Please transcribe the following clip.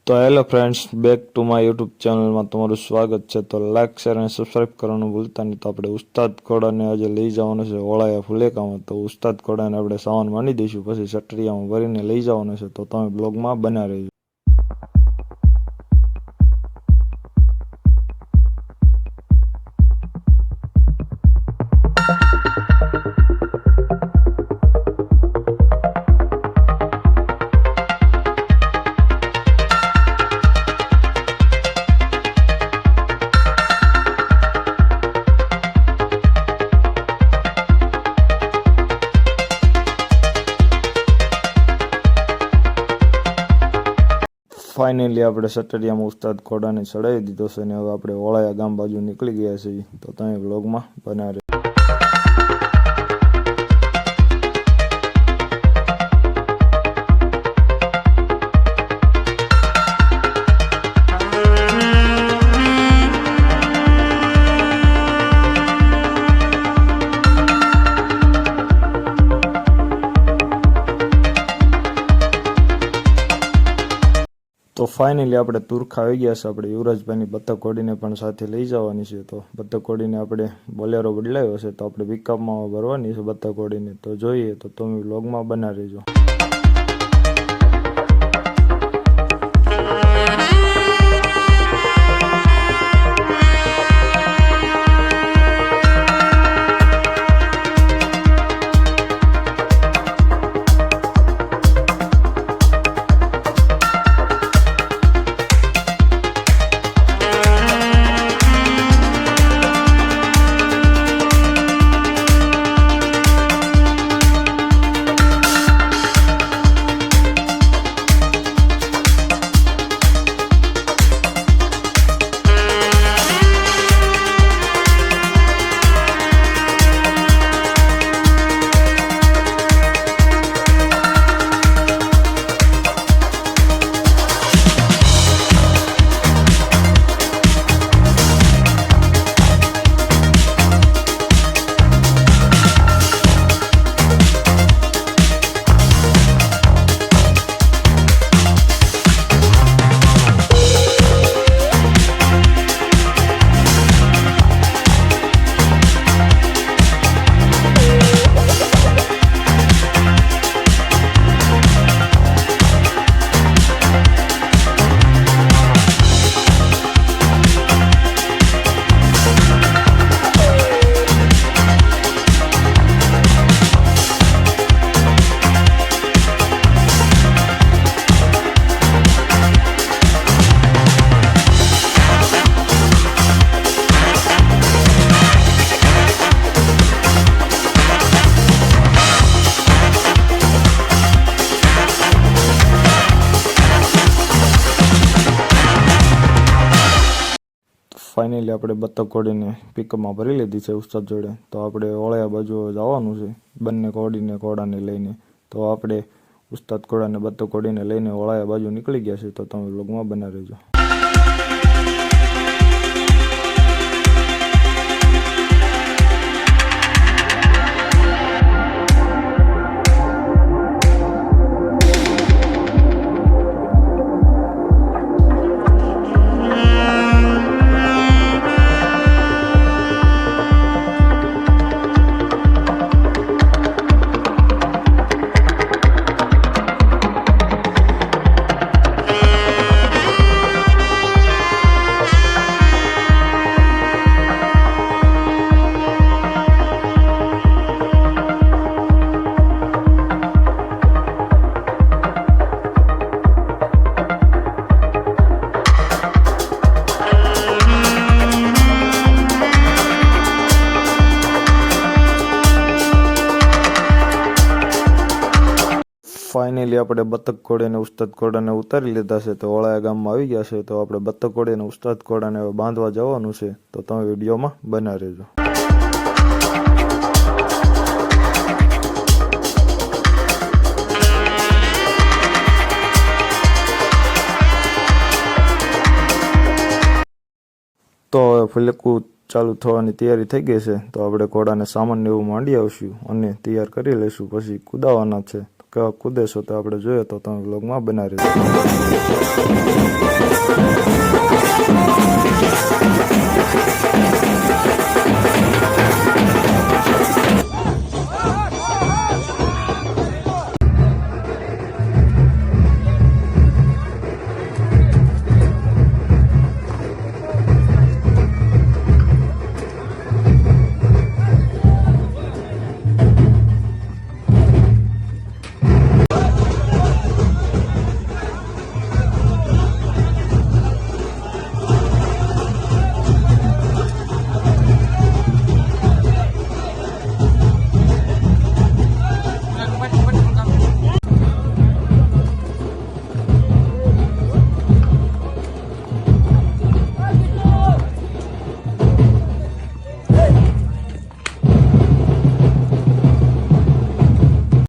તો hello friends, back to my YouTube ચેનલમાં તમારું સ્વાગત છે। તો લાઇક શેર અને સબસ્ક્રાઈબ કરવાનું ભૂલતા નહીં। તો આપણે ઉસ્તાદ ઘોડાને આજે લઈ જવાનું છે ઓળાયા ફુલેકામાં। તો ઉસ્તાદ ઘોડાને આપણે સામાન માંડી દઈશું, પછી સટરિયામાં ભરીને લઈ જવાનું છે। તો તમે બ્લોગમાં બના રહેજો। ફાઇનલી આપણે સટરિયામાં ઉસ્તાદ ઘોડાને ચડાવી દીધો છે ને હવે આપણે ઓળાયા ગામ બાજુ નીકળી ગયા છીએ। તો તમે બ્લોગમાં બના રહેજો। તો ફાઇનલી આપણે તુરખા આવી ગયા છે। આપણે યુવરાજભાઈની બતક ઘોડીને પણ સાથે લઈ જવાની છે। તો બતક ઘોડીને આપણે બોલેરો બદલાવ્યો છે, તો આપણે પિકઅપમાં ભરવાની છે બતક ઘોડીને। તો જોઈએ તો તમે વ્લોગમાં બના રહેજો। ફાઇનલી આપણે બતક ઘોડીને પિકઅપમાં ભરી લીધી છે ઉસ્તાદ જોડે। તો આપણે ઓળાયા બાજુ જવાનું છે બંને ઘોડાને લઈને। તો આપણે ઉસ્તાદ ઘોડાને બતક ઘોડીને લઈને ઓળાયા બાજુ નીકળી ગયા છે। તો તમે વ્લોગમાં બના રહેજો। ફાઇનલી આપણે બતક ઘોડીને ઉસ્તાદ ઘોડાને ઉતારી લીધા છે। તો ઓળાયા ગામમાં આવી ગયા છે। તો આપણે બતક ઘોડીને ઉસ્તાદ ઘોડાને હવે બાંધવા જવાનું છે। તો તમે વિડીયોમાં બના રહેજો। તો હવે ફુલેકું ચાલુ થવાની તૈયારી થઈ ગઈ છે। તો આપણે ઘોડાને સામાન એવું માંડી આવશું અને તૈયાર કરી લઈશું, પછી કુદાવાના છે। કેવા કૂદે છો તો આપણે જોઈએ। તો તમે વ્લોગમાં બના રહેજો।